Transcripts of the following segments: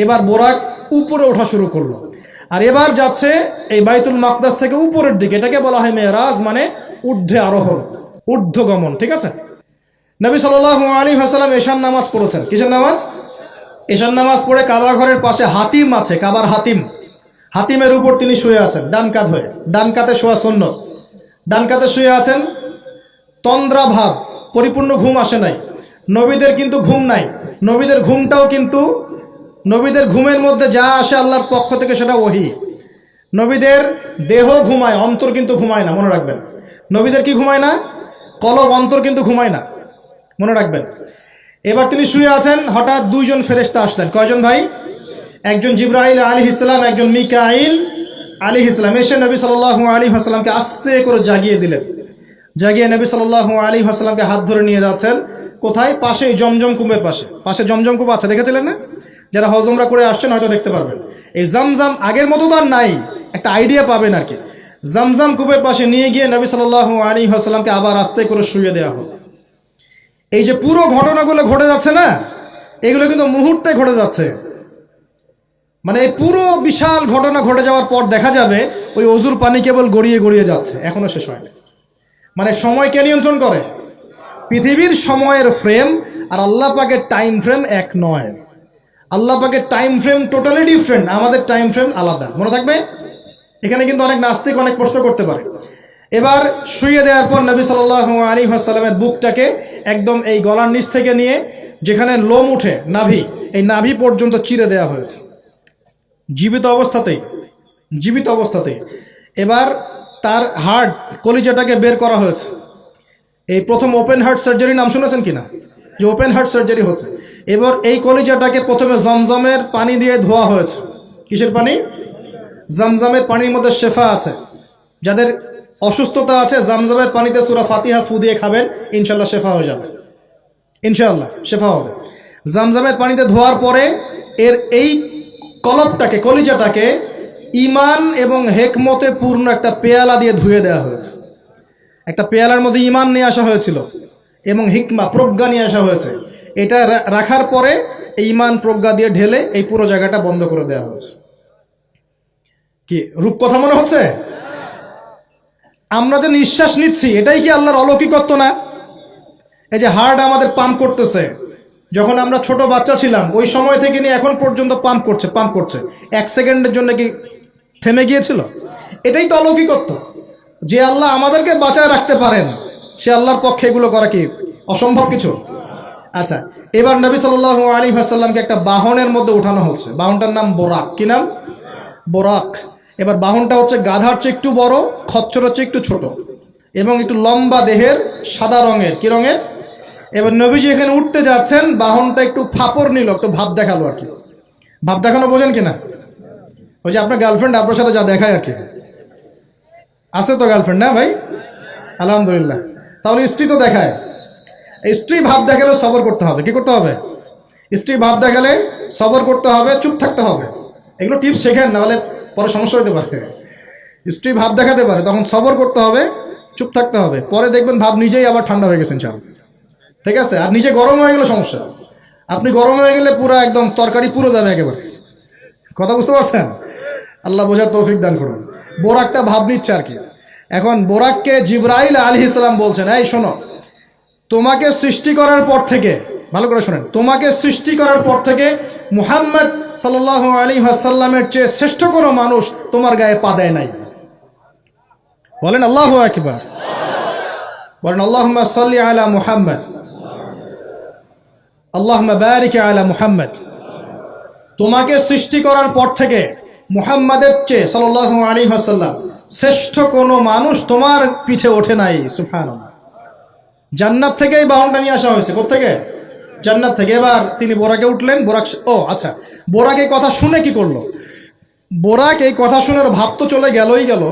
এবার বোরাক উপরে ওঠা শুরু করলো, আর এবার যাচ্ছে এই বাইতুল মাকদাস থেকে উপরের দিকে। এটাকে বলা হয় মেরাজ, মানে ঊর্ধ্বে আরোহণ, ঊর্ধ্বগমন। ঠিক আছে। নবী সাল্লাল্লাহু আলাইহি ওয়াসাল্লাম এশার নামাজ পড়েছেন। কিসের নামাজ? এশার নামাজ পড়ে কাবা ঘরের পাশে হাতিম আছে, কাবার হাতিম, হাতিমের উপর তিনি শুয়ে আছেন ডান কাত হয়ে। ডান কাতে শোয়া সুন্নত। ডান কাতে শুয়ে আছেন, তন্দ্রা ভাব, পরিপূর্ণ ঘুম আসে নাই। নবীদের কিন্তু ঘুম নাই। নবীদের ঘুমটাও কিন্তু, নবীদের ঘুমের মধ্যে যা আসে আল্লাহর পক্ষ থেকে সেটা ওহী। নবীদের দেহ ঘুমায়, অন্তর কিন্তু ঘুমায় না, মনে রাখবেন। নবীদের কি ঘুমায় না? কলব, অন্তর কিন্তু ঘুমায় না, মনে রাখবেন। এবার তিনি শুয়ে আছেন, হঠাৎ দুইজন ফেরেশতা আসলেন। কয়জন ভাই? একজন জিবরাইল আলাইহিস সালাম, একজন মিকাইল আলাইহিস সালাম। এসে নবী সাল্লাল্লাহু আলাইহি ওয়াসাল্লামকে আস্তে করে জাগিয়ে দিলেন। জাগিয়ে নবী সাল্লাল্লাহু আলাইহি ওয়াসাল্লামকে হাত ধরে নিয়ে যাচ্ছেন। কোথায়? পাশে জমজম কূপের পাশে। পাশে জমজম কূপ আছে, দেখেছিলেন না? যারা হজ উমরা করে আসছেন হয়তো দেখতে পারবেন। এই জমজম আগের মতো তো আর নাই, একটা আইডিয়া পাবেন আর কি। জমজম কূপের পাশে নিয়ে গিয়ে নবী সাল্লাল্লাহু আলাইহি ওয়াসাল্লামকে আবার আস্তে করে শুইয়ে দেওয়া হলো। এই যে পুরো ঘটনাগুলো ঘটে যাচ্ছে না, এগুলো কিন্তু মুহূর্তে ঘটে যাচ্ছে। মানে এই পুরো বিশাল ঘটনা ঘটে যাওয়ার পর দেখা যাবে ওই অজুর পানি কেবল গড়িয়ে গড়িয়ে যাচ্ছে, এখনো শেষ হয়নি। মানে সময় কে নিয়ন্ত্রণ করে? পৃথিবীর সময়ের ফ্রেম আর আল্লাহ পাকের টাইম ফ্রেম এক নয়। আল্লাহ পাকের টাইম ফ্রেম টোটালি ডিফারেন্ট, আমাদের টাইম ফ্রেম আলাদা, মনে থাকবে। এখানে কিন্তু অনেক নাস্তিক অনেক প্রশ্ন করতে পারে। এবার শুয়ে দেওয়ার পর নবী সাল্লাল্লাহু আলাইহি ওয়াসাল্লামের বুকটাকে একদম এই গলার নিচ থেকে নিয়ে যেখানে লোম উঠে নাভি, এই নাভি পর্যন্ত চিরে দেওয়া হয়েছে, জীবিত অবস্থাতেই, জীবিত অবস্থাতেই। এবার তার হার্ট, কলিজাটাকে বের করা হয়েছে। এই প্রথম ওপেন হার্ট সার্জারি নাম শুনেছেন কিনা? যে ওপেন হার্ট সার্জারি হচ্ছে। এবার এই কলিজাটাকে প্রথমে জমজমের পানি দিয়ে ধোয়া হয়েছে। কিসের পানি? জমজমের পানির মধ্যে শেফা আছে। যাদের অসুস্থতা আছে জমজমের পানিতে সূরা ফাতিহা ফু দিয়ে খাবেন, ইনশাল্লাহ শেফা হয়ে যাবে, ইনশাআল্লাহ শেফা হবে। জমজমের পানিতে ধোয়ার পরে এর এই কলবটাকে, কলিজাটাকে ঈমান এবং হেকমতে পূর্ণ একটা পেয়ালা দিয়ে ধুয়ে দেওয়া হয়েছে। একটা পেয়ালার মধ্যে ঈমান নিয়ে আসা হয়েছিল এবং হিকমা, প্রজ্ঞা নিয়ে আসা হয়েছে। এটা রাখার পরে এই ঈমান প্রজ্ঞা দিয়ে ঢেলে এই পুরো জায়গাটা বন্ধ করে দেওয়া হয়েছে। কি রূপকথা মনে হচ্ছে? আমরা যে নিঃশ্বাস নিচ্ছি এটাই কি আল্লাহর অলৌকিকত্ব না? এই যে হার্ট আমাদের পাম্প করতেছে, যখন আমরা ছোট বাচ্চা ছিলাম ওই সময় থেকে নিয়ে এখন পর্যন্ত পাম্প করছে, পাম্প করছে। 1 সেকেন্ডের জন্য কি থেমে গিয়েছিল? এটাই তো অলৌকিকত্ব। যে আল্লাহ আমাদেরকে বাঁচায় রাখতে পারেন, সে আল্লাহর পক্ষে এগুলো করা কি অসম্ভব কিছু? আচ্ছা, এবার নবী সাল্লাল্লাহু আলাইহি ওয়াসাল্লামকে একটা বাহনের মধ্যে উঠানো হচ্ছে। বাহনটার নাম বোরাক। কি নাম? বোরাক। এবার বাহনটা হচ্ছে গাধার চেয়ে একটু বড়, খচ্চরের চেয়ে একটু ছোট এবং একটু লম্বা দেহের, সাদা রঙের। কি রঙের? এবার নবীজি এখানে উঠতে যাচ্ছেন, বাহনটা একটু ফাপড় নিল, একটু ভাব দেখালো আর কি। ভাব দেখানো বোঝেন কিনা? ওই যে আপনার গার্লফ্রেন্ড আপনার সাথে যা দেখায় আর কি। আছে তো গার্লফ্রেন্ড, না ভাই? আলহামদুলিল্লাহ। তাহলে স্ত্রী তো দেখায়। স্ত্রী ভাব দেখালে সবর করতে হবে। কি করতে হবে? স্ত্রী ভাব দেখালে সবর করতে হবে, চুপ থাকতে হবে। এগুলো টিপস শেখেন, না হলে পরে সমস্যা হতে পারে। স্ত্রী ভাব দেখাতে পারে, তখন সবর করতে হবে, চুপ থাকতে হবে। পরে দেখবেন ভাব নিজেই আবার ঠান্ডা হয়ে গেছেন সব। ঠিক আছে? আর নিচে গরম হয়ে গেলে সমস্যা। আপনি গরম হয়ে গেলে পুরো একদম তরকারি পুরো যাবে একেবারে। কথা বুঝতে পারছেন? আল্লাহ বোঝার তৌফিক দান করুন। বোরাকটা ভাব নিচ্ছে আর কি। এখন বোরাককে জিবরাইল আলাইহিস সালাম বলছেন, এই শোনো, তোমাকে সৃষ্টি করার পর থেকে, ভালো করে শোনেন, তোমাকে সৃষ্টি করার পর থেকে মুহাম্মদ সাল্লাল্লাহু আলাইহি ওয়াসাল্লামের চেয়ে শ্রেষ্ঠ কোনো মানুষ তোমার গায়ে পা দেয় নাই। বলেন আল্লাহু আকবার। বলেন আল্লাহুম্মা সাল্লি আলা মুহাম্মদ, আল্লাহুম্মা বারিক আলা মুহাম্মদ। তোমাকে সৃষ্টি করার পর থেকে মুহাম্মাদের চেয়ে সাল্লাল্লাহু আলাইহি ওয়াসাল্লাম শ্রেষ্ঠ কোনো মানুষ তোমার পিঠে ওঠে নাই। সুবহানাল্লাহ। জান্নাত থেকেই বাহনটা নিয়ে আসা হয়েছে। কোত্থেকে? জান্নাত থেকে। এবার তিনি বোরাকে উঠলেন। বোরাক, ও আচ্ছা, বোরাক এই কথা শুনে কি করলো? বোরাক এই কথা শুনে ভাব তো চলে গেলই গেল,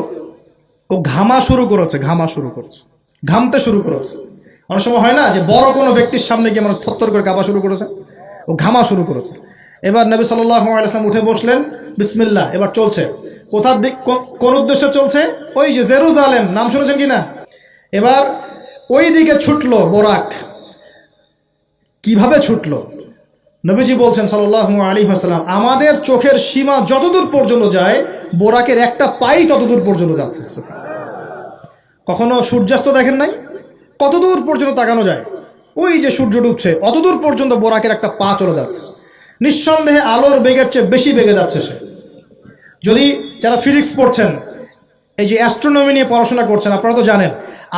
ও ঘামা শুরু করেছে, ঘামা শুরু করেছে, ঘামতে শুরু করেছে। অনেক সময় হয় না যে বড় কোনো ব্যক্তির সামনে গিয়ে আমরা থরথর করে কাঁপা শুরু করেছে, ও ঘামা শুরু করেছে। এবার নবী সাল্লাল্লাহু আলাইহি ওয়াসাল্লাম উঠে বসলেন, বিসমিল্লাহ। এবার চলছে। কোথার দিক, কোন উদ্দেশ্যে চলছে? ওই যে জেরুজালেম, নাম শুনেছেন কিনা? এবার ওই দিকে ছুটলো বোরাক। কিভাবে ছুটলো? নবীজি বলছেন সাল্লাল্লাহু আলাইহি ওয়াসাল্লাম, আমাদের চোখের সীমা যতদূর পর্যন্ত যায়, বোরাকের একটা পাই ততদূর পর্যন্ত যাচ্ছে। কখনো সূর্যাস্ত দেখেন নাই? কতদূর পর্যন্ত তাকানো যায়? ওই যে সূর্য ডুবছে অতদূর পর্যন্ত বোরাকের একটা পা চলে যাচ্ছে। নিঃসন্দেহে আলোর বেগের চেয়ে বেশি বেগে যাচ্ছে সে। যদি যারা ফিজিক্স পড়ছেন, এই যে অ্যাস্ট্রোনমি নিয়ে পড়াশোনা করছেন, আপনারা তো জানেন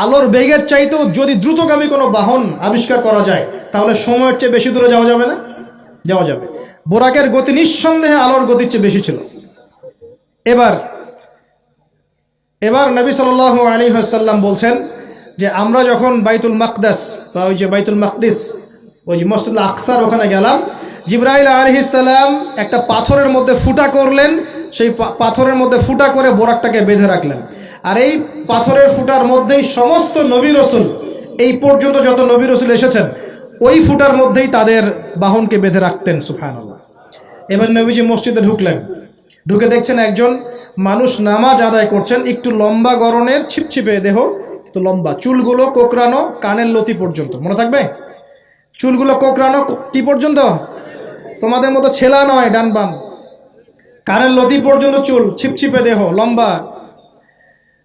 আলোর বেগের চাইতেও যদি দ্রুতগামী কোনো বাহন আবিষ্কার করা যায়, তাহলে সময়ের চেয়ে বেশি দূরে যাওয়া যাবে না? যাওয়া যাবে। বোরাকের গতি নিঃসন্দেহে আলোর গতির চেয়ে বেশি ছিল। এবার নবী সাল্লাল্লাহু আলাইহি ওয়াসাল্লাম বলছেন যে আমরা যখন বাইতুল মাকদাস বা ওই যে বাইতুল মাকদিস, ওই যে মসজিদুল আকসার ওখানে গেলাম, জিবরাইল আলাইহিস সালাম একটা পাথরের মধ্যে ফুটা করলেন, সেই পাথরের মধ্যে ফুটা করে বোরাকটাকে বেঁধে রাখলেন। আর এই পাথরের ফুটার মধ্যেই সমস্ত নবী রাসূল, এই পর্যন্ত যত নবী রাসূল এসেছেন, ওই ফুটার মধ্যেই তাদের বাহনকে বেঁধে রাখতেন। সুবহানাল্লাহ। এবার নবীজি মসজিদে ঢুকলেন, ঢুকে দেখছেন একজন মানুষ নামাজ আদায় করছেন, একটু লম্বা গড়নের, ছিপছিপে দেহ, তো লম্বা, চুলগুলো কোকড়ানো কানের লতি পর্যন্ত। মনে থাকবে? চুলগুলো কোকড়ানো কি পর্যন্ত? তোমাদের মতো ছেলা নয় ডান বাম, কানের লতি পর্যন্ত চুল, ছিপছিপে দেহ, লম্বা,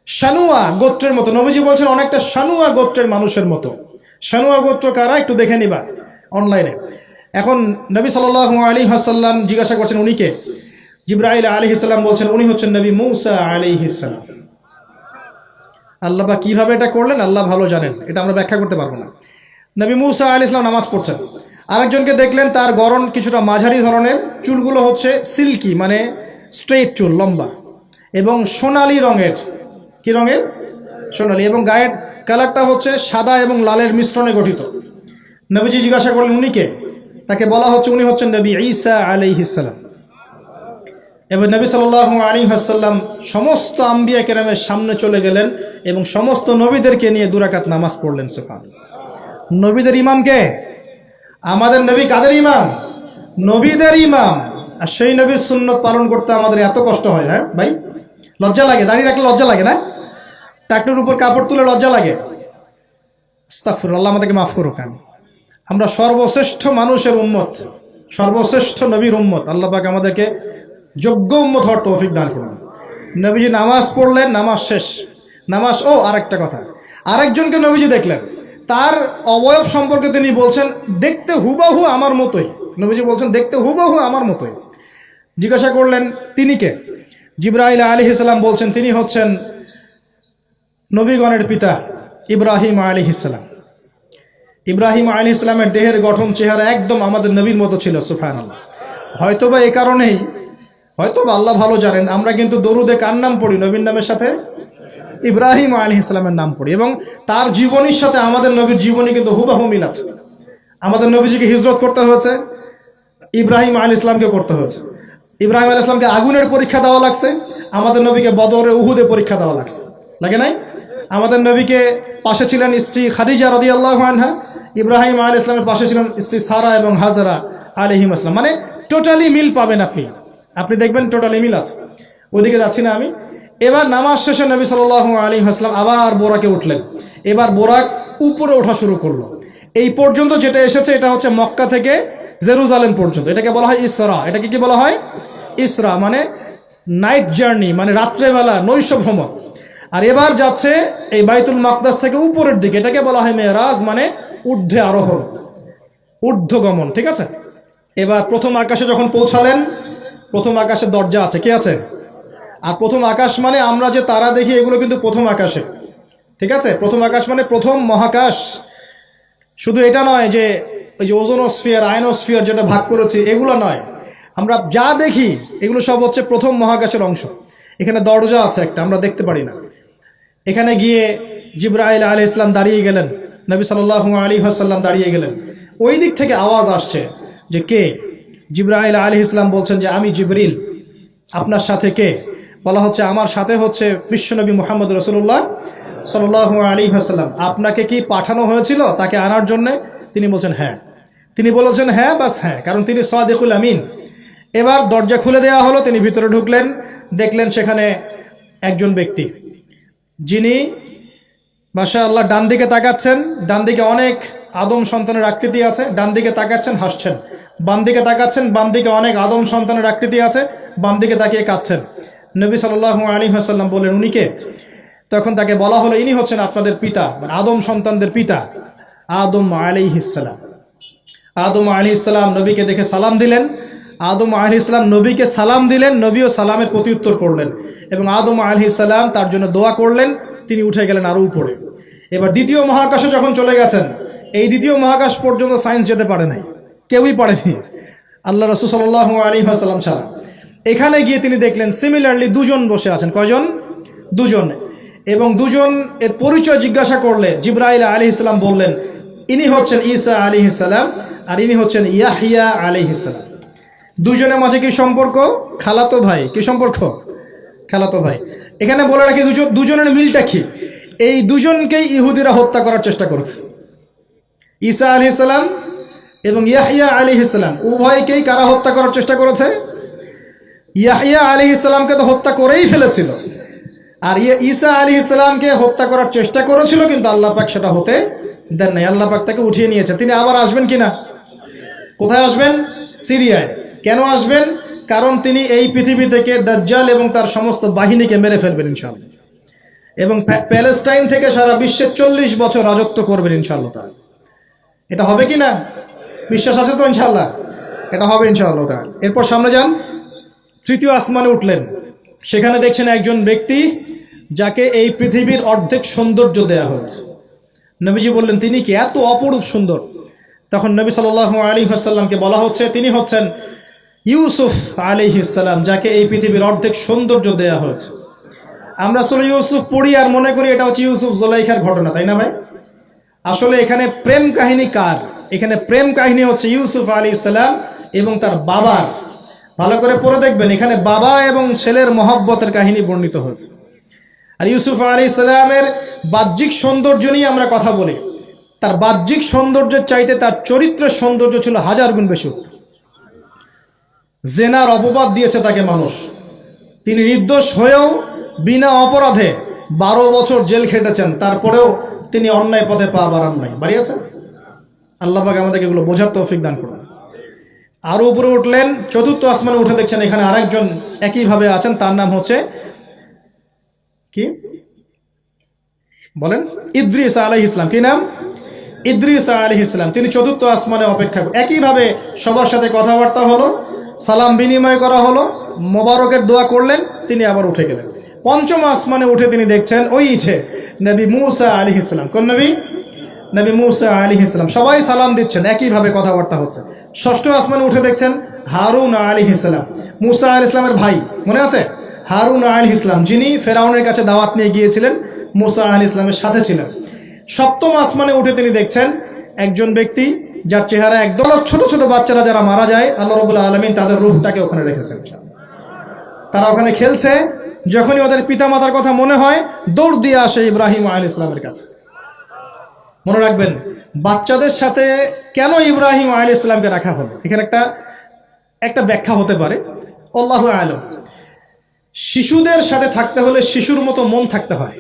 শানুয়া গোত্রের মতো। নবীজি বলছেন অনেকটা শানুয়া গোত্রের মানুষের মতো। শানুয়া গোত্র কারা একটু দেখে নিবা অনলাইনে। এখন নবী সাল্লাল্লাহু আলাইহি ওয়াসাল্লাম জিজ্ঞাসা করছেন উনি কে? জিবরাইল আলাইহিস সালাম বলছেন উনি হচ্ছেন নবী মূসা আলাইহিস সালাম। আল্লাহ বা কিভাবে এটা করলেন আল্লাহ ভালো জানেন, এটা আমরা ব্যাখ্যা করতে পারবো না। নবী মূসা আলাইহিস সালাম নামাজ পড়ছেন, আরেকজনকে দেখলেন তার গড়ন কিছুটা মাঝারি ধরনের, চুলগুলো হচ্ছে সিল্কি মানে স্ট্রেট চুল, লম্বা এবং সোনালি রঙের। কি রঙের? সোনালি। এবং গায়ের কালারটা হচ্ছে সাদা এবং লালের মিশ্রণে গঠিত। নবীজি জিজ্ঞাসা করলেন উনি কে? তাকে বলা হচ্ছে উনি হচ্ছেন নবী ঈসা আলাইহিস সালাম। এবার নবী সাল্লাল্লাহু আলাইহি ওয়াসাল্লাম সমস্ত আম্বিয়া কেরামের সামনে চলে গেলেন এবং সমস্ত নবীদেরকে নিয়ে 2 রাকাত নামাজ পড়লেন। সুবহানাল্লাহ। নবীদের ইমাম কে? আমাদের নবী কাদের ইমাম? নবীদের ইমাম। আর সেই নবীর সুন্নত পালন করতে আমাদের এত কষ্ট হয় না ভাই? লজ্জা লাগে? দাঁড়িয়ে রাখলে লজ্জা লাগে না? টাকনুর উপর কাপড় তুলে লজ্জা লাগে? আস্তাগফিরুল্লাহ, আল্লাহ আমাদেরকে মাফ করুক। আমরা সর্বশ্রেষ্ঠ মানুষের উম্মত, সর্বশ্রেষ্ঠ নবীর উম্মত। আল্লাহ পাক আমাদেরকে যোগ্য উম্মত হওয়ার তৌফিক দান করুন। নবীজি নামাজ পড়লেন, নামাজ শেষ। আরেকটা কথা, আরেকজনকে নবীজি দেখলেন, তার অবয়ব সম্পর্কে তিনি বলছেন দেখতে হুবাহু আমার মতোই। নবীজি বলছেন দেখতে হুবাহু আমার মতোই। জিজ্ঞাসা করলেন তিনি কে? জিবরাইল আলাইহিস সালাম বলছেন তিনি হচ্ছেন নবীগণের পিতা ইব্রাহিম আলাইহিস সালাম। ইব্রাহিম আলাইহিস সালামের দেহের গঠন, চেহারা একদম আমাদের নবীর মতো ছিল। সুবহানাল্লাহ। হয়তোবা এই কারণেই, হয়তোবা আল্লাহ ভালো জানেন, আমরা কিন্তু দরুদে কার নাম পড়ি? নবীর নামের সাথে ইব্রাহিম আলাইহিস সালামের নাম পড়ি এবং তার জীবনীর সাথে আমাদের নবীর জীবনী কিন্তু হুবহু মিল আছে। আমাদের নবীজিকে হিজরত করতে হয়েছে, ইব্রাহিম আলাইহিস সালামকে করতে হয়েছে। ইব্রাহিম আলাইহিস সালামকে আগুনের পরীক্ষা দেওয়া লাগছে, আমাদের নবীকে বদরে উহুদে পরীক্ষা দেওয়া লাগছে। লাগে নাই? আমাদের নবীকে পাশে ছিলেন স্ত্রী খাদিজা রাদিয়াল্লাহু আনহা, ইব্রাহিম আলাইহিস সালামের পাশে ছিলেন স্ত্রী সারা এবং হাজরা আলাইহিম আসসালাম। মানে টোটালি মিল পাবেন আপনি দেখবেন টোটালি মিল আছে। ওইদিকে যাচ্ছি না আমি। এবার নামাজ শেষে নবী সাল্লাল্লাহু আলাইহি ওয়াসাল্লাম আবার বোরাকে উঠলেন। এবার বোরাক উপরে ওঠা শুরু করলো। এই পর্যন্ত যেটা এসেছে এটা হচ্ছে মক্কা থেকে জেরুজালেম পর্যন্ত। এটাকে বলা হয় ইসরা। এটাকে কি বলা হয়? ইসরা মানে নাইট জার্নি, মানে রাত্রেবেলা নৈশ ভ্রমণ। আর এবার যাচ্ছে এই বাইতুল মাকদাস থেকে উপরের দিকে, এটাকে বলা হয় মেরাজ, মানে ঊর্ধ্বে আরোহণ, ঊর্ধ্বগমন। ঠিক আছে? এবার প্রথম আকাশে যখন পৌঁছালেন, প্রথম আকাশের দরজা আছে, কি আছে? আর প্রথম আকাশ মানে আমরা যে তারা দেখি এগুলো কিন্তু প্রথম আকাশে। ঠিক আছে? প্রথম আকাশ মানে প্রথম মহাকাশ। শুধু এটা নয় যে ওই যে ওজোনোস্ফিয়ার, আয়নোস্ফিয়ার যেটা ভাগ করেছি এগুলো নয়, আমরা যা দেখি এগুলো সব হচ্ছে প্রথম মহাকাশের অংশ। এখানে দরজা আছে একটা, আমরা দেখতে পারি না। এখানে গিয়ে জিবরাইল আলাইহিস সালাম দাঁড়িয়ে গেলেন, নবী সাল্লাল্লাহু আলাইহি ওয়াসাল্লাম দাঁড়িয়ে গেলেন। ওই দিক থেকে আওয়াজ আসছে যে কে? জিবরাইল আলাইহিস সালাম বলছেন যে আমি জিবরিল। আপনার সাথে কে? বলা হচ্ছে আমার সাথে হচ্ছে বিশ্বনবী মুহাম্মদ রাসূলুল্লাহ সাল্লাল্লাহু আলাইহি ওয়াসাল্লাম। আপনাকে কি পাঠানো হয়েছিল তাকে আনার জন্য? তিনি বলছেন হ্যাঁ। তিনি বলেছেন হ্যাঁ, বাস হ্যাঁ, কারণ তিনি সাদিকুল আমিন। এবার দরজা খুলে দেওয়া হলো, তিনি ভিতরে ঢুকলেন, দেখলেন সেখানে একজন ব্যক্তি যিনি মাশাআল্লাহ ডান দিকে তাকাচ্ছেন, ডান দিকে অনেক আদম সন্তানের আকৃতি আছে, ডান দিকে তাকাচ্ছেন হাসছেন, বাম দিকে তাকাচ্ছেন, বাম দিকে অনেক আদম সন্তানের আকৃতি আছে, বাম দিকে তাকিয়ে কাঁদছেন। নবী সাল্লাল্লাহু আলাইহি ওয়াসাল্লাম বললেন, উনি কে? তখন তাকে বলা হলো, ইনি হচ্ছেন আপনাদের পিতা, মানে আদম সন্তানদের পিতা, আদম আলাইহিস সালাম। আদম আলাইহিস সালাম নবীকে দেখে সালাম দিলেন। আদম আলাইহিস সালাম নবীকে সালাম দিলেন, নবীও সালামের প্রত্যুত্তর করলেন এবং আদম আলাইহিস সালাম তার জন্য দোয়া করলেন। তিনি উঠে গেলেন আরো উপরে। এবার দ্বিতীয় মহাকাশে যখন চলে গেছেন, এই দ্বিতীয় মহাকাশ পর্যন্ত সায়েন্স যেতে পারে নাই, কেউই পারেনি, আল্লাহ রাসূল সাল্লাল্লাহু আলাইহি ওয়াসাল্লাম ছাড়া। এখানে গিয়ে তিনি দেখলেন সিমিলারলি দুজন বসে আছেন। কয়জন? দুজন। এবং দুজন এর পরিচয় জিজ্ঞাসা করলে জিবরাইল আলাইহিস সালাম বললেন, ইনি হচ্ছেন ঈসা আলাইহিস সালাম আর ইনি হচ্ছেন ইয়াহইয়া আলাইহিস সালাম। দুজনের মাঝে কি সম্পর্ক? খালাতো ভাই। কি সম্পর্ক? খালাতো ভাই। এখানে বলে রাখি দুজনের মিলটা কি? এই দুজনকেই ইহুদিরা হত্যা করার চেষ্টা করেছে। ঈসা আলাইহিস সালাম এবং ইয়াহইয়া আলাইহিস সালাম উভয়কেই কারা হত্যা করার চেষ্টা করেছে? ইয়াহইয়া আলাইহিস সালামকে তো হত্যা করেই ফেলেছিল, আর ঈসা আলাইহিস সালামকে হত্যা করার চেষ্টা করেছিল, কিন্তু আল্লাহ পাক সেটা হতে দেন নাই। আল্লাহ পাক তাকে উঠিয়ে নিয়েছে। তিনি আবার আসবেন কিনা? কোথায় আসবেন? সিরিয়ায়। কেন আসবেন? কারণ তিনি এই পৃথিবী থেকে দাজ্জাল এবং তার সমস্ত বাহিনীকে মেরে ফেলবেন ইনশাআল্লাহ, এবং প্যালেস্টাইন থেকে সারা বিশ্বে 40 বছর রাজত্ব করবেন ইনশাআল্লাহ তাআলা। এটা হবে কি না? বিশ্বাস আছে তো ইনশাআল্লাহ? এটা হবে ইনশাআল্লাহ তাআলা। এরপর সামনে যান, তৃতীয় আসমানে উঠলেন। সেখানে দেখছেন একজন ব্যক্তি যাকে এই পৃথিবীর অর্ধেক সৌন্দর্য দেয়া হয়েছে। নবীজি বললেন, তিনি কি? এত অপরূপ সুন্দর। তখন নবী সাল্লাল্লাহু আলাইহি ওয়াসাল্লামকে বলা হচ্ছে, তিনি হচ্ছেন ইউসুফ আলাইহিস সালাম, যাকে এই পৃথিবীর অর্ধেক সৌন্দর্য দেয়া হয়েছে। আমরা আসলে ইউসুফ পড়ি আর মনে করি এটা হচ্ছে ইউসুফ জুলাইখার ঘটনা, তাই না ভাই? আসলে এখানে প্রেম কাহিনী কার? এখানে প্রেম কাহিনী হচ্ছে ইউসুফ আলাইহিস সালাম এবং তার বাবার। ভালো করে পড়ে দেখবেন, এখানে বাবা এবং ছেলের মহব্বতের কাহিনী বর্ণিত হয়েছে। আর ইউসুফ আলাইহিস সালামের বাহ্যিক সৌন্দর্য নিয়ে আমরা কথা বলি, তার বাহ্যিক সৌন্দর্যের চাইতে তার চরিত্রের সৌন্দর্য ছিল 1000 গুণ বেশি উত্তম। জেনার অপবাদ দিয়েছে তাকে মানুষ, তিনি নির্দোষ হয়েও বিনা অপরাধে 12 বছর জেল খেটেছেন, তারপরেও তিনি অন্যায় পথে পা বাড়ান নাই, বাড়িয়েছেন। আল্লাহ পাক আমাদেরকে এগুলো বোঝার তৌফিক দান করুন। আরো উপরে উঠলেন, চতুর্থ আসমানে উঠে দেখছেন এখানে আরেকজন একইভাবে আছেন, তার নাম হচ্ছে কি বলেন? ইদ্রিস আলাইহিস সালাম। কি নাম? ইদ্রিস আলাইহিস সালাম। তিনি চতুর্থ আসমানে অপেক্ষা করেন। একইভাবে সবার সাথে কথাবার্তা হলো, সালাম বিনিময় করা হলো, মোবারকের দোয়া করলেন, তিনি আবার উঠে গেলেন। পঞ্চম আসমানে উঠে তিনি দেখছেন ওই ইচ্ছে নবী মুসা আলাইহিস সালাম। কোন নবী? নবী মুসা আলাইহিস সালাম। সবাই সালাম দিচ্ছেন, একইভাবে কথাবার্তা হচ্ছে। ষষ্ঠ আসমানে উঠে দেখছেন হারুন আলাইহিস সালাম, মুসা আলাইহিস সালামের ভাই, মনে আছে? হারুন আলাইহিস সালাম, যিনি ফেরাউনের কাছে দাওয়াত নিয়ে গিয়েছিলেন, মুসা আলাইহিস সালামের সাথে ছিলেন। সপ্তম আসমানে উঠে তিনি দেখছেন একজন ব্যক্তি যার চেহারা একদম, ছোট ছোট বাচ্চারা যারা মারা যায়, আল্লাহ রাব্বুল আলামিন তাদের রূহটাকে ওখানে রেখেছেন। তারা ওখানে খেলছে, যখনই ওদের পিতামাতার কথা মনে হয় দৌড় দিয়ে আসে ইব্রাহিম আলাইহিস সালামের কাছে। মনে রাখবেন, বাচ্চাদের সাথে কেন ইব্রাহিম আলাইহিস সালামকে রাখা হলো, এখানে একটা ব্যাখ্যা হতে পারে, আল্লাহু আ'লাম। শিশুদের সাথে থাকতে হলে শিশুর মতো মন থাকতে হয়।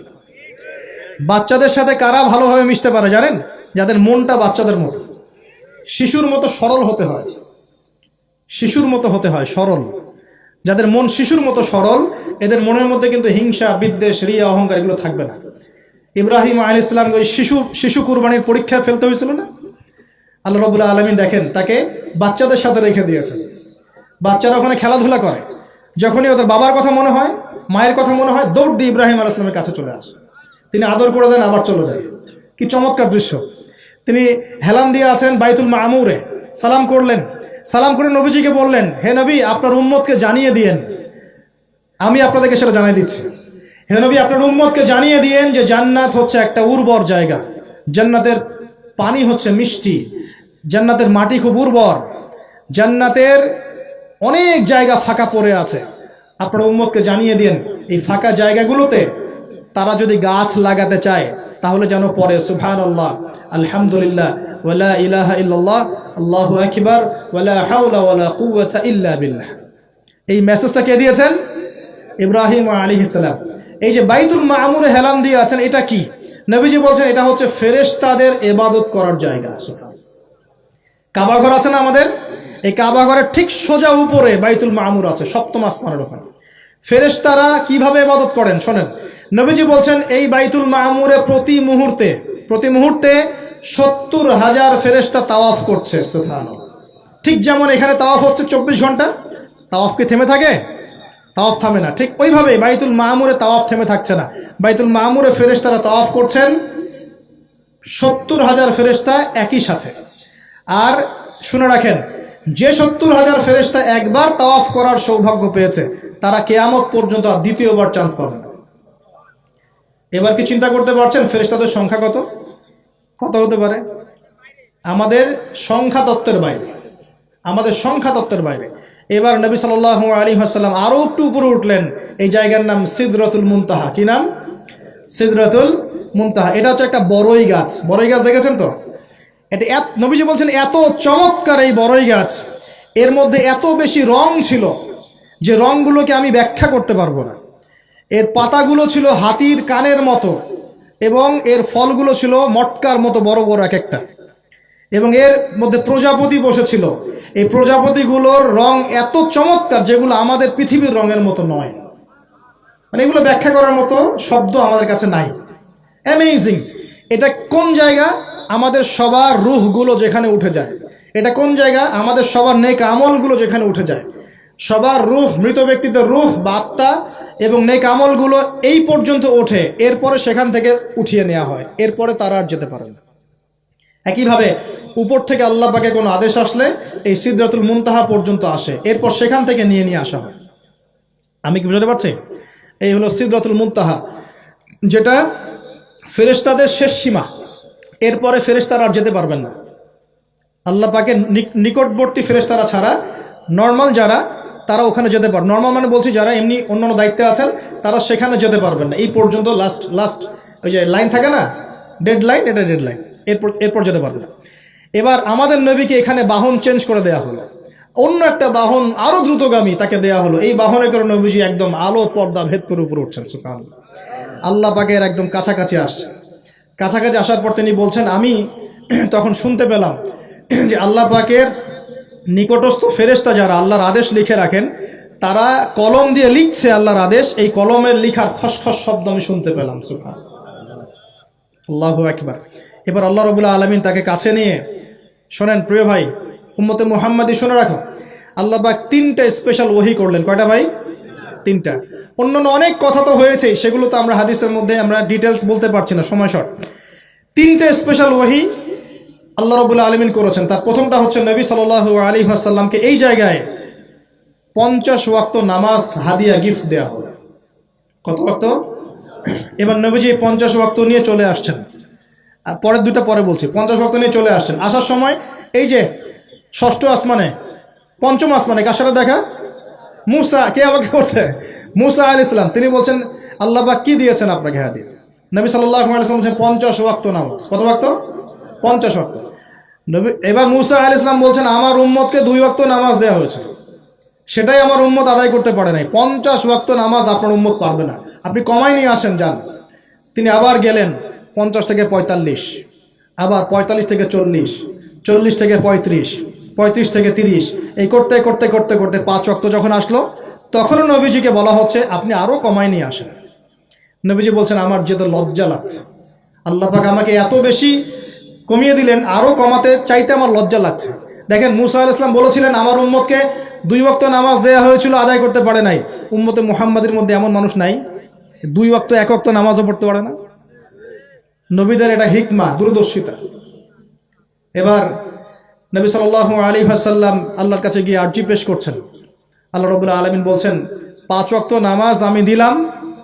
বাচ্চাদের সাথে কারা ভালোভাবে মিশতে পারে জানেন? যাদের মনটা বাচ্চাদের মতো, শিশুর মতো সরল হতে হয়। শিশুর মতো হতে হয়, সরল। যাদের মন শিশুর মতো সরল, এদের মনের মধ্যে কিন্তু হিংসা, বিদ্বেষ, রিয়া, অহংকার এগুলো থাকবে না। ইব্রাহিম আলাইহিস সালামকে ওই শিশু কুরবানির পরীক্ষায় ফেলতে হয়েছিল না? আল্লাহ রাব্বুল আলামিন দেখেন তাকে বাচ্চাদের সাথে রেখে দিয়েছেন। বাচ্চারা ওখানে খেলাধুলা করে, যখনই ওদের বাবার কথা মনে হয়, মায়ের কথা মনে হয়, দৌড় দিয়ে ইব্রাহিম আলাইহিস সালামের কাছে চলে আসে। তিনি আদর করে দেন, আবার চলে যায়। কি চমৎকার দৃশ্য! তিনি হেলান দিয়ে আছেন বাইতুল মামুরে, সালাম করলেন। সালাম করে নবীজিকে বললেন, হে নবী, আপনার উম্মতকে জানিয়ে দিয়েন, আমি আপনাদেরকে সেটা জানিয়ে দিচ্ছি। হে নবী, আপনার উম্মতকে জানিয়ে দিয়েন যে জান্নাত হচ্ছে একটা উর্বর জায়গা, জান্নাতের পানি হচ্ছে মিষ্টি, জান্নাতের মাটি খুব উর্বর, জান্নাতের অনেক জায়গা ফাঁকা পড়ে আছে। আপনার উম্মতকে জানিয়ে দিয়েন এই ফাঁকা জায়গাগুলোতে তারা যদি গাছ লাগাতে চায় তাহলে যেন পড়ে সুবহানাল্লাহ, আলহামদুলিল্লাহ, ওয়ালা ইলাহা ইল্লাল্লাহ, আল্লাহু আকবার, ওয়ালা হাওলা ওয়ালা কুওয়াতা ইল্লা বিল্লাহ। এই মেসেজটা কে দিয়েছেন? ইব্রাহিম আলাইহিস সালাম। এই যে বাইতুল মামুরে হেলান দিয়ে আছেন, এটা কি? নবীজি বলছেন এটা হচ্ছে ফেরেশতাদের ইবাদত করার জায়গা। কাবা ঘর আছে না আমাদের, এই কাবা ঘরের ঠিক সোজা উপরে বাইতুল মামুর আছে, সপ্তম আসমানের ওখানে। ফেরেশতারা কিভাবে ইবাদত করেন শোনেন, নবীজি বলছেন এই বাইতুল মামুরে প্রতি মুহূর্তে 70,000 ফেরেশতা তাওয়াফ করছে। সুবহানাল্লাহ। ঠিক যেমন এখানে তাওয়াফ হচ্ছে 24 ঘন্টা, তাওয়াফ কি থেমে থাকে? তাওয়াফ থামে না। ঠিক ওইভাবে বাইতুল মামুরে তাওয়াফ থেমে থাকছে না, বাইতুল মামুরে ফেরেশতারা তাওয়াফ করছেন 70,000 ফেরেশতা একই সাথে। আর শুনে রাখেন, যে 70,000 ফেরেশতা একবার তাওয়াফ করার সৌভাগ্য পেয়েছে তারা কিয়ামত পর্যন্ত আর দ্বিতীয়বার চান্স পাবে না। এবার কি চিন্তা করতে পারছেন ফেরেশতাদের সংখ্যা কত কত হতে পারে? আমাদের সংখ্যা তত্ত্বের বাইরে, আমাদের সংখ্যা তত্ত্বের বাইরে। এবার নবী সাল্লাল্লাহু আলাইহি ওয়াসাল্লাম আরো একটু উপরে উঠলেন, এই জায়গার নাম সিদরাতুল মুনতাহা। কি নাম? সিদরাতুল মুনতাহা। এটা হচ্ছে একটা বড়ই গাছ। বড়ই গাছ দেখেছেন তো? এটা নবীজি বলছেন এত চমৎকার এই বড়ই গাছ, এর মধ্যে এত বেশি রং ছিল যে রংগুলোকে আমি ব্যাখ্যা করতে পারবো না। এর পাতাগুলো ছিল হাতির কানের মতো এবং এর ফলগুলো ছিল মটকার মতো বড় বড় এক একটা, এবং এর মধ্যে প্রজাপতি বসেছিল। এই প্রজাপতিগুলোর রং এত চমৎকার যেগুলো আমাদের পৃথিবীর রঙের মতো নয়, মানে এগুলো ব্যাখ্যা করার মতো শব্দ আমাদের কাছে নাই। অ্যামেজিং। এটা কোন জায়গা? আমাদের সবার রূহগুলো যেখানে উঠে যায়। এটা কোন জায়গা? আমাদের সবার নেক আমলগুলো যেখানে উঠে যায়। সবার রূহ, মৃত ব্যক্তিদের রূহ বা আত্মা এবং নেক আমলগুলো এই পর্যন্ত ওঠে, এরপরে সেখান থেকে উঠিয়ে নেওয়া হয়, এরপরে তারা আর যেতে পারে না। একইভাবে উপর থেকে আল্লাহ পাকের কোনো আদেশ আসলে এই সিদরাতুল মুনতাহা পর্যন্ত আসে, এরপর সেখান থেকে নিয়ে আসা হয়। আমি কি বুঝতে পারছি? এই হলো সিদরাতুল মুনতাহা, যেটা ফেরেশতাদের শেষ সীমা। এরপরে ফেরেশতারা আর যেতে পারবেন না। আল্লাহ পাকের নিকটবর্তী ফেরেশতারা ছাড়া নর্মাল যারা, তারা ওখানে যেতে পারে। নর্মাল মানে বলছি যারা এমনি অন্যান্য দায়িত্বে আছেন তারা সেখানে যেতে পারবেন না। এই পর্যন্ত লাস্ট ওই যে লাইন থাকে না, ডেড লাইন, এটা ডেড লাইন, এরপর যেতে পারবে না। এবার আমাদের নবীকে এখানে বাহন চেঞ্জ করে দেয়া হলো, অন্য একটা বাহন আরো দ্রুতগামী তাকে দেয়া হলো। এই বাহনে করে নবীজি একদম আলো পর্দা ভেদ করে উপরে উঠছেন। সুবহানাল্লাহ। আল্লাহ পাকের একদম কাছাকাছি আসছেন। কাছাকাছি আসার পর তিনি বলছেন, আমি তখন শুনতে পেলাম যে আল্লাহ পাকের নিকটস্থ ফেরেশতা যারা আল্লাহর আদেশ লিখে রাখেন, তারা কলম দিয়ে লিখছে আল্লাহর আদেশ। এই কলমের লিখার খসখস শব্দ আমি শুনতে পেলাম। সুবহানাল্লাহ, আল্লাহু আকবার। এবার আল্লাহ রাব্বুল আলামিন তাকে কাছে নিয়ে, শোনেন প্রিয় ভাই উম্মতে মুহাম্মাদি, শুনে রাখো, আল্লাহ পাক 3টা স্পেশাল ওহী করলেন। কয়টা ভাই? 3টা। অন্যান্য অনেক কথা তো হয়েছে, সেগুলো তো আমরা হাদিসের মধ্যে আমরা ডিটেলস বলতে পারছি না, সময় শর্ট। 3টে স্পেশাল ওহী আল্লাহ রাব্বুল আলামিন করেছেন। তার প্রথমটা হচ্ছে নবী সাল্লাল্লাহু আলাইহি ওয়াসাল্লামকে এই জায়গায় 50 ওয়াক্ত নামাজ হাদিয়া গিফট দেওয়া হলো। কত ওয়াক্ত? এবার নবীজি 50 ওয়াক্ত নিয়ে চলে আসছেন। পরের দুটা পরে বলছি। 50 ওয়াক্ত নিয়ে চলে আসছেন। আসার সময় এই যে 6ষ্ঠ আসমানে, 5ম আসমানে কার সাথে দেখা? মুসা। কে আমাকে করছে? মুসা আলাইহিস সালাম। তিনি বলছেন, আল্লাহ পাক কি দিয়েছেন আপনাকে হাদিয়া? নবী সাল্লাল্লাহু আলাইহি ওয়াসাল্লাম বলছেন 50 ওয়াক্ত নামাজ। কত ওয়াক্ত? 50 ওয়াক্ত। নবী এবার মুসা আলাইহিস সালাম বলছেন, আমার উম্মতকে 2 ওয়াক্ত নামাজ দেওয়া হয়েছে, সেটাই আমার উম্মত আদায় করতে পারে নাই। 50 ওয়াক্ত নামাজ আপনার উম্মত পারবে না, আপনি কমাই নিয়ে আসেন, যান। তিনি আবার গেলেন 50 থেকে 45, আবার 45 থেকে 40, 40 থেকে 35, 35 থেকে 30, এই করতে করতে করতে করতে 5 ওয়াক্ত যখন আসলো, তখনও নবীজিকে বলা হচ্ছে আপনি আরও কমাই নিয়ে আসেন। নবীজি বলছেন, আমার যেতে লজ্জা লাগছে, আল্লাহ পাক আমাকে এত বেশি কমিয়ে দিলেন, আরও কমাতে চাইতে আমার লজ্জা লাগছে। দেখেন, মুসা আলাইহিস সালাম বলেছিলেন আমার উম্মতকে 2 ওয়াক্ত নামাজ দেওয়া হয়েছিল, আদায় করতে পারে নাই। উম্মতে মুহাম্মাদের মধ্যে এমন মানুষ নাই 2 ওয়াক্ত 1 ওয়াক্ত নামাজও পড়তে পারে না। নবীদের এটা হিকমা, দূরদর্শিতা। এবার নবী সাল্লাল্লাহু আলাইহি ওয়াসাল্লাম আল্লাহর কাছে গিয়ে আরজি পেশ করছেন। আল্লাহ রাব্বুল আলামিন বলছেন, 5 ওয়াক্ত নামাজ আমি দিলাম,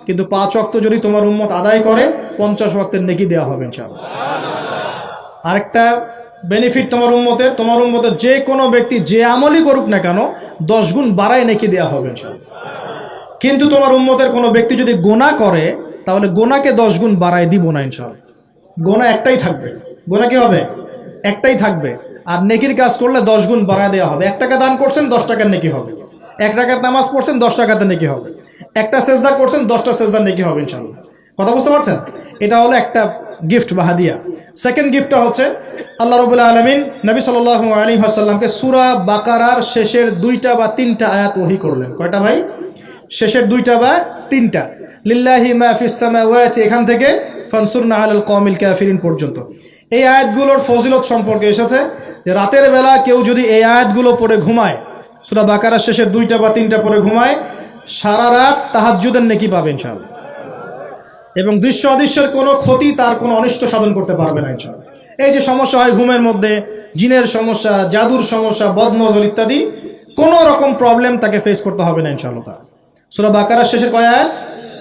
কিন্তু 5 ওয়াক্ত যদি তোমার উম্মত আদায় করে 50 ওয়াক্তের নেকি দেওয়া হবে ইনশাআল্লাহ। আরেকটা বেনিফিট তোমার উম্মতের যে কোনো ব্যক্তি যে আমলই করুক না কেন 10 গুণ বাড়ায় নেকি দেওয়া হবে ইনশাআল্লাহ। কিন্তু তোমার উম্মতের কোনো ব্যক্তি যদি গুনাহ করে, তাহলে গুনাহকে 10 গুণ বাড়ায় দিব না ইনশাআল্লাহ। গুনাহ একটাই থাকবে। গুনাহ কি হবে? একটাই থাকবে। আর নেকির কাজ করলে 10 গুণ বাড়ায় দেওয়া হবে। 1 টাকা দান করছেন 10 টাকার নেকি হবে। 1 রাকাত নামাজ পড়ছেন 10 টাকাতে নেকি হবে। একটা সেজদা করছেন 10টা সেজদার নেকি হবে ইনশাআল্লাহ। কথা বুঝতে পারছেন? এটা হলো একটা গিফট বা হাদিয়া। সেকেন্ড গিফটটা হচ্ছে আল্লাহ রাব্বুল আলামিন নবী সাল্লাল্লাহু আলাইহি ওয়াসাল্লামকে সূরা বাকারার শেষের 2টা বা 3টা আয়াত ওহী করলেন। কয়টা ভাই? শেষের 2টা বা 3টা। লিল্লাহি মা ফিস সামাওয়াতি এখান থেকে ফানসুরনা আলাল কওমিল কাফিরিন পর্যন্ত। এই আয়াতগুলোর ফজিলত সম্পর্কে এসেছে যে রাতের বেলা কেউ যদি এই আয়াতগুলো পড়ে ঘুমায়, সূরা বাকারার শেষের 2টা বা 3টা পড়ে ঘুমায়, সারা রাত তাহাজ্জুদের নেকি পাবে ইনশাআল্লাহ। এবং দৃশ্য অদৃশ্যের কোনো ক্ষতি, তার কোনো অনিষ্ট সাধন করতে পারবে না ইনশাআল্লাহ। এই যে সমস্যা হয় ঘুমের মধ্যে, জিনের সমস্যা, জাদুর সমস্যা, বদনজর ইত্যাদি, কোনো রকম প্রবলেম তাকে ফেস করতে হবে না ইনশাআল্লাহ। সূরা বাকারার শেষের কয় আয়াত?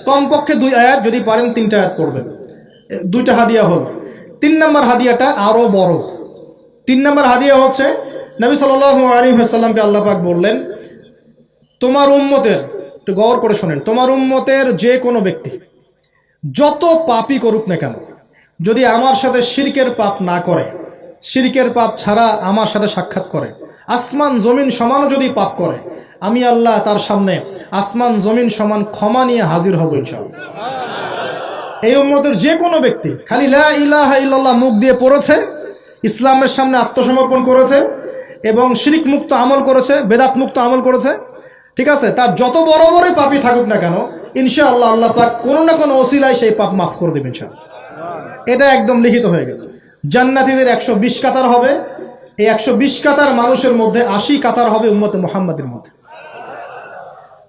কমপক্ষে 2 আয়াত, যদি পারেন 3টা আয়াত পড়বেন। 2টা হাদিয়া হলো। 3 নম্বর হাদিয়াটা আরও বড়। 3 নম্বর হাদিয়া হচ্ছে নবী সাল্লাল্লাহু আলাইহি ওয়াসাল্লামকে আল্লাহ পাক বললেন, তোমার উম্মতের, একটু গৌর করে শোনেন, তোমার উম্মতের যে কোনো ব্যক্তি যত পাপই করুক না কেন, যদি আমার সাথে শিরকের পাপ না করে, শিরকের পাপ ছাড়া আমার সাথে সাক্ষাৎ করে, আসমান জমিন সমানও যদি পাপ করে, আমি আল্লাহ তার সামনে আসমান জমিন সমান ক্ষমা নিয়ে হাজির হব ইনশাআল্লাহ। এই উম্মতের যে কোনো ব্যক্তি খালি লা ইলাহা ইল্লাল্লাহ মুখ দিয়ে পড়েছে, ইসলামের সামনে আত্মসমর্পণ করেছে এবং শিরক মুক্ত আমল করেছে, বেদাত মুক্ত আমল করেছে, ঠিক আছে, তার যত বড় বড় পাপই থাকুক না কেন, ইনশাআল্লাহ আল্লাহ পাক কোনো না কোনো ওসিলায় সেই পাপ মাফ করে দেবেন ইনশাআল্লাহ। এটা একদম লিখিত হয়ে গেছে। জান্নাতীদের 120 কাতার হবে। এই 120 কাতার মানুষের মধ্যে 80 কাতার হবে উম্মতে মুহাম্মাদের মধ্যে।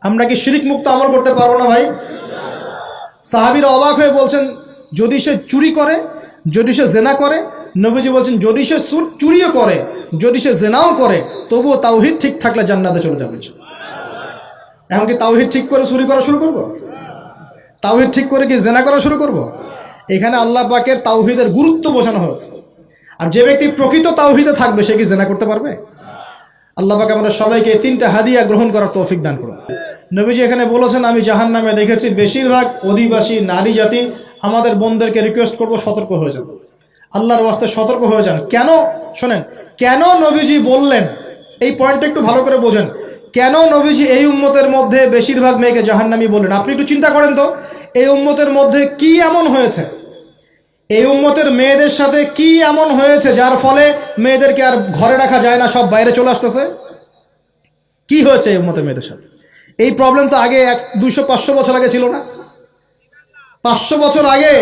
আমরা কি শিরক মুক্ত আমল করতে পারবো না ভাই? সাহাবীরা অবাক হয়ে বলছেন, যদি সে চুরি করে, যদি সে জেনা করে, নবীজি বলছেন যদি সে চুরিও করে, যদি সে জেনাও করে, তবুও তাওহীদ ঠিক থাকলে জান্নাতে চলে যাবে। এখন কি তাওহীদ ঠিক করে চুরি করা শুরু করব? তাওহীদ ঠিক করে কি জেনা করা শুরু করব? এখানে আল্লাহ পাকের তাওহীদের গুরুত্ব বোঝানো হয়েছে। আর যে ব্যক্তি প্রকৃত তাওহীদে থাকবে সে কি জেনা করতে পারবে? আল্লাহ পাক আমাদের সবাইকে 3টা হাদিয়া গ্রহণ করার তৌফিক দান করুন। নবীজি এখানে বলেছেন, আমি জাহান্নামে দেখেছি বেশিরভাগ অধিবাসী নারী জাতি। আমাদের বোনদেরকে রিকোয়েস্ট করব, সতর্ক হয়ে যান, আল্লাহর ওয়াস্তে সতর্ক হয়ে যান। কেন? শোনেন, কেন নবীজি বললেন, এই পয়েন্টটা একটু ভালো করে বোঝেন। কেন নবীজি এই উম্মতের মধ্যে বেশিরভাগ মেয়েকে জাহান্নামী বললেন? আপনি একটু চিন্তা করেন তো, এই উম্মতের মধ্যে কি এমন হয়েছে, এই উম্মতের মেয়েদের সাথে কি এমন হয়েছে যার ফলে মেয়েদেরকে আর ঘরে রাখা যায় না, সব বাইরে চলে আসতেছে? কি হয়েছে এই উম্মতের মেয়েদের সাথে? এই প্রবলেম তো আগে 200-500 বছর আগে ছিল না। 500 বছর আগে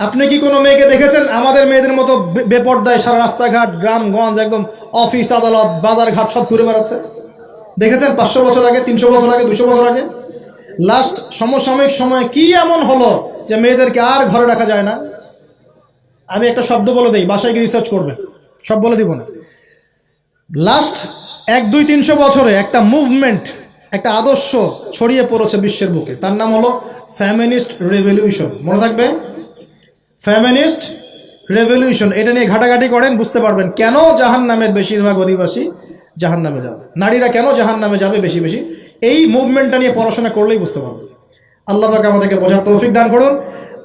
আপনি কি কোনো মেয়েকে দেখেছেন আমাদের মেয়েদের মতো বেপর্দায় সারা রাস্তাঘাট, গ্রামগঞ্জ, একদম অফিস আদালত বাজার ঘাট সব ঘুরে বেড়াচ্ছে? দেখেছেন 500 বছর আগে, 300 বছর আগে, 200 বছর আগে? লাস্ট সমসাময়িক সময়ে কি এমন হলো যে মেয়েদেরকে আর ঘরে রাখা যায় না? আমি একটা শব্দ বলে দিই, বাসায় গিয়ে রিসার্চ করবেন, সব বলে দিব না। লাস্ট 100-200-300 বছরে একটা মুভমেন্ট, একটা আদর্শ ছড়িয়ে পড়েছে বিশ্বের বুকে, তার নাম হলো ফেমিনিস্ট রেভলিউশন। মনে থাকবে, ফেমিনিস্ট রেভলিউশন। এটা নিয়ে ঘাটাঘাটি করেন, বুঝতে পারবেন কেন জাহান্নামের বেশিরভাগ অধিবাসী জাহান্নামে যাবে, নারীরা কেন জাহান্নামে যাবে বেশি বেশি। এই মুভমেন্টটা নিয়ে পড়াশোনা করলেই বুঝতে পারবেন। আল্লাহ পাক আমাদেরকে বোঝার তৌফিক দান করুন,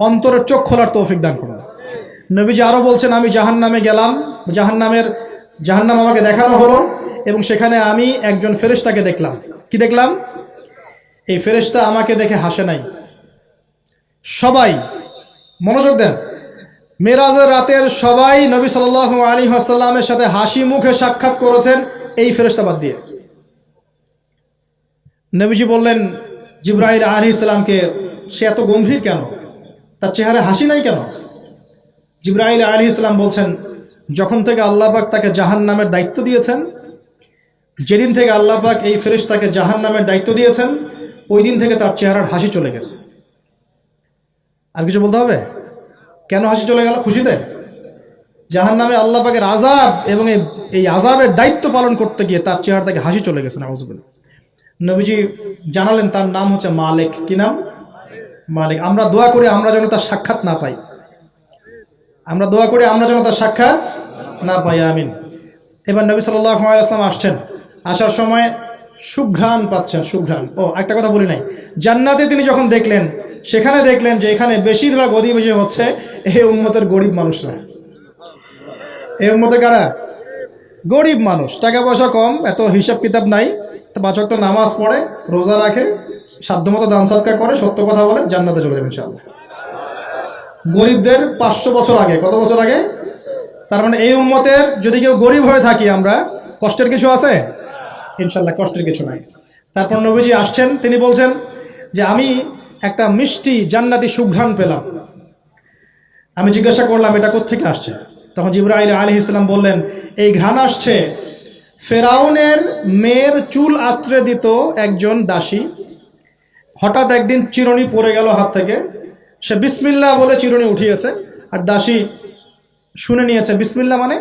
অন্তরের চোখ খোলার তৌফিক দান করুন। নবীজি আরও বলছেন, আমি জাহান্নামে গেলাম, জাহান্নাম আমাকে দেখানো হলো এবং সেখানে আমি একজন ফেরেশতাকে দেখলাম। কি দেখলাম? এই ফেরেশতা আমাকে দেখে হাসে নাই। সবাই মনোযোগ দেন, মেরাজের রাতের সবাই নবী সাল্লাল্লাহু আলাইহি ওয়াসাল্লামের সাথে হাসি মুখে সাক্ষাৎ করেছেন, এই ফেরেশতা বাদ দিয়ে। নবীজি বললেন জিবরাইল আলাইহিস সালামকে, সে এত গম্ভীর কেন, তার চেহারায় হাসি নাই কেন? জিবরাইল আলাইহিস সালাম বলছেন, যখন থেকে আল্লাহ পাক তাকে জাহান্নামের দায়িত্ব দিয়েছেন, যেদিন থেকে আল্লাহ পাক এই ফেরেশতাকে জাহান্নামের দায়িত্ব দিয়েছেন, ওই দিন থেকে তার চেহারার হাসি চলে গেছে। আর কিছু বলতে হবে? কেন হাসি চলে গেল? খুশিতে? জাহান্নামে আল্লাহ পাকের আযাব এবং এই আযাবের দায়িত্ব পালন করতে গিয়ে তার চেহারা থেকে হাসি চলে গেছে। নাউযুবিল্লাহ। নবীজি জানালেন তার নাম হচ্ছে মালিক। কি নাম? মালিক। আমরা দোয়া করি আমরা যেন তার সাক্ষাৎ না পাই, আমরা দোয়া করি আমরা যেন তার সাক্ষাৎ না পাই, আমিন। এবার নবী সাল্লাল্লাহু আলাইহি ওয়াসাল্লাম আসছেন, আসার সময় সুঘ্রাণ পাচ্ছেন, সুঘ্রাণ। ও একটা কথা বলি নাই, জান্নাতে তিনি যখন দেখলেন, সেখানে দেখলেন যে এখানে বেশিরভাগ অধিবাসী হচ্ছে এই উম্মতের গরিব মানুষরা। এই উম্মতে কারা? গরিব মানুষ, টাকা পয়সা কম, এত হিসাব কিতাব নাই, 5 ওয়াক্ত নামাজ পড়ে, রোজা রাখে, সাধ্যমতো দান সদকা করে, সত্য কথা বলে, জান্নাতে চলে যাবে ইনশাআল্লাহ। গরিবদের 500 বছর আগে। কত বছর আগে? তার মানে এই উম্মতের যদি কেউ গরিব হয়ে থাকি আমরা, কষ্টের কিছু আছে? ইনশাল্লাহ কষ্টের কিছু নাই। তারপর নবীজি আসছেন, তিনি বলছেন যে আমি একটা মিষ্টি জান্নাতি সুঘ্রাণ পেলাম। আমি জিজ্ঞাসা করলাম এটা কোত্থেকে আসছে? তখন জিবরাইল আলাইহিস সালাম বললেন এই ঘ্রাণ আসছে ফেরাউনের মেয়ের চুল আঁচড়ে দিত একজন দাসী। হঠাৎ একদিন চিরুনি পড়ে গেল হাত থেকে, সে বিসমিল্লাহ বলে চিরুনি উঠিয়েছে, আর দাসী শুনে নিয়েছে বিসমিল্লাহ মানে?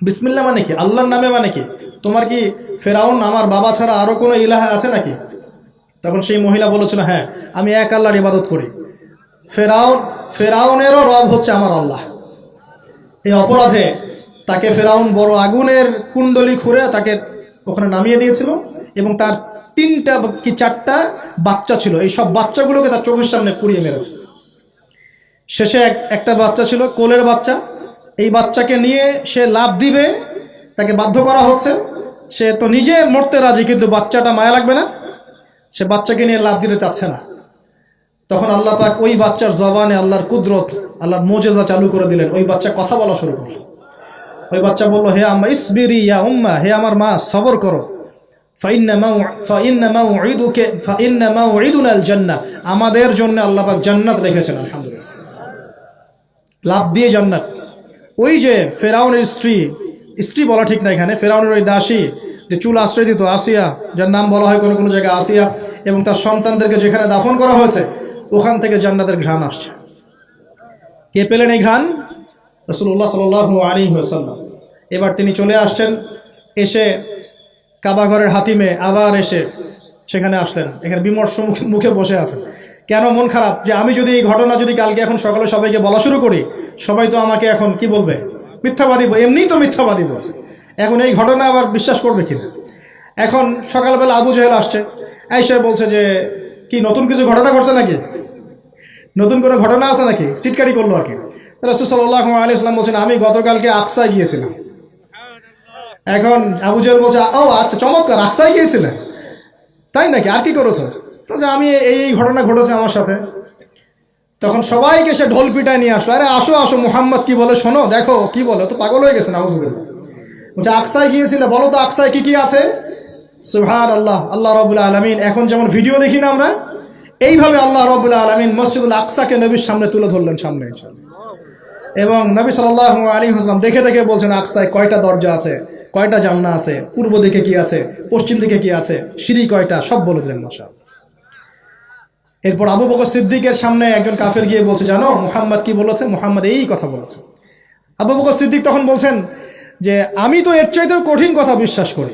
বিসমিল্লাহ মানে কি? আল্লাহর নামে মানে কি? তোমার কি ফেরাউন আমার বাবা ছাড়া আরো কোনো ইলাহা আছে নাকি? তখন সেই মহিলা বলেছিল হ্যাঁ, আমি এক আল্লাহর ইবাদত করি। ফেরাউনেরও রব হচ্ছে আমার আল্লাহ। এই অপরাধে তাকে ফেরাউন বড় আগুনের কুণ্ডলি খুঁড়ে তাকে ওখানে নামিয়ে দিয়েছিল, এবং তার 3টা কি 4টা বাচ্চা ছিল। এই সব বাচ্চাগুলোকে তার চোখের সামনে পুড়িয়ে মেরেছে। শেষে একটা বাচ্চা ছিল, কোলের বাচ্চা। এই বাচ্চাকে নিয়ে সে লাফ দিবে, তাকে বাধ্য করা হচ্ছে। সে তো নিজে মরতে রাজি, কিন্তু বাচ্চাটা মায়া লাগবে না, সে বাচ্চাকে নিয়ে লাফ দিতে চাচ্ছে না। তখন আল্লাহ পাক ওই বাচ্চার জবানে আল্লাহর কুদরত, আল্লাহর মোজেজা চালু করে দিলেন। ওই বাচ্চা কথা বলা শুরু করল। ওই বাচ্চা বলল হে আম্মা ইসবিরি ইয়া উম্মা, হে আমার মা সবর করো। ফাইন্না মাউইদুনাল জান্নাহ, আমাদের জন্য আল্লাহ পাক জান্নাত রেখেছেন। আলহামদুলিল্লাহ, লাভ দিয়ে জান্নাত। ওই যে ফেরাউনের স্ত্রী বলা ঠিক না এখানে, ফেরাউনের ওই দাসী যে চুল আশ্রয় দিত, আসিয়া, যার নাম বলা হয় কোনো কোনো জায়গায় আসিয়া, এবং তার সন্তানদেরকে যেখানে দাফন করা হয়েছে ওখান থেকে জান্নাতের ঘ্রাণ আসছে। কে পেলেন এই ঘ্রাণ? রাসূলুল্লাহ সাল্লাল্লাহু আলাইহি ওয়াসাল্লাম। এবার তিনি চলে আসছেন, এসে কাবা ঘরের হাতিমে আবার এসে সেখানে আসলেন। এখানে বিমর্ষ মুখে বসে আছেন। কেন মন খারাপ? যে আমি যদি এই ঘটনা যদি কালকে এখন সকালে সবাইকে বলা শুরু করি, সবাই তো আমাকে এখন কি বলবে? মিথ্যাবাদী। এমনিই তো মিথ্যাবাদী বলছে, এখন এই ঘটনা আবার বিশ্বাস করবে কিনা? এখন সকালবেলা আবু জেহেল আসছে, এসে বলছে যে কি নতুন কিছু ঘটনা ঘটছে নাকি, নতুন কোনো ঘটনা আছে নাকি, টিটকারি করলো আর কি। রাসূল সাল্লাল্লাহু আলাইহি ওয়াসাল্লাম বলছেন আমি গতকালকে আকসায় গিয়েছিলাম। এখন আবু জেহেল বলছে ও আচ্ছা চমৎকার, আকসায় গিয়েছিলেন, তাই নাকি, আর কি করেছো? তো যে আমি এই ঘটনা ঘটেছে আমার সাথে। তখন সবাইকে সে ঢোল পিটায় নিয়ে আসলো, আরে আসো আসো, মুহাম্মদ কি বলে শোনো, দেখো কি বলে। তো পাগল হয়ে গেছে নাউজুবিল্লাহ। বলছে আকসায় গিয়েছিলে, বলো তো আকসায় কি কি আছে? সুবহানাল্লাহ, আল্লাহ রাব্বুল আলামিন এখন যেমন ভিডিও দেখি না আমরা, এইভাবে আল্লাহ রাব্বুল আলামিন মসজিদুল আকসাকে নবীর সামনে তুলে ধরলেন, সামনে। এবং নবী সাল্লাল্লাহু আলাইহি ওয়াসাল্লাম দেখে দেখে বলছেন আকসায় কয়টা দরজা আছে, কয়টা জানলা আছে, পূর্ব দিকে কি আছে, পশ্চিম দিকে কি আছে, সিঁড়ি কয়টা, সব বলে দিলেন মাশাআল্লাহ। এরপর আবু বকর সিদ্দিকের সামনে একজন কাফের গিয়ে বলছে জানো মুহাম্মদ কি বলেছে? মুহাম্মদ এই কথা বলেছে। আবু বকর সিদ্দিক তখন বলছেন যে আমি তো এর চাইতেও কঠিন কথা বিশ্বাস করি।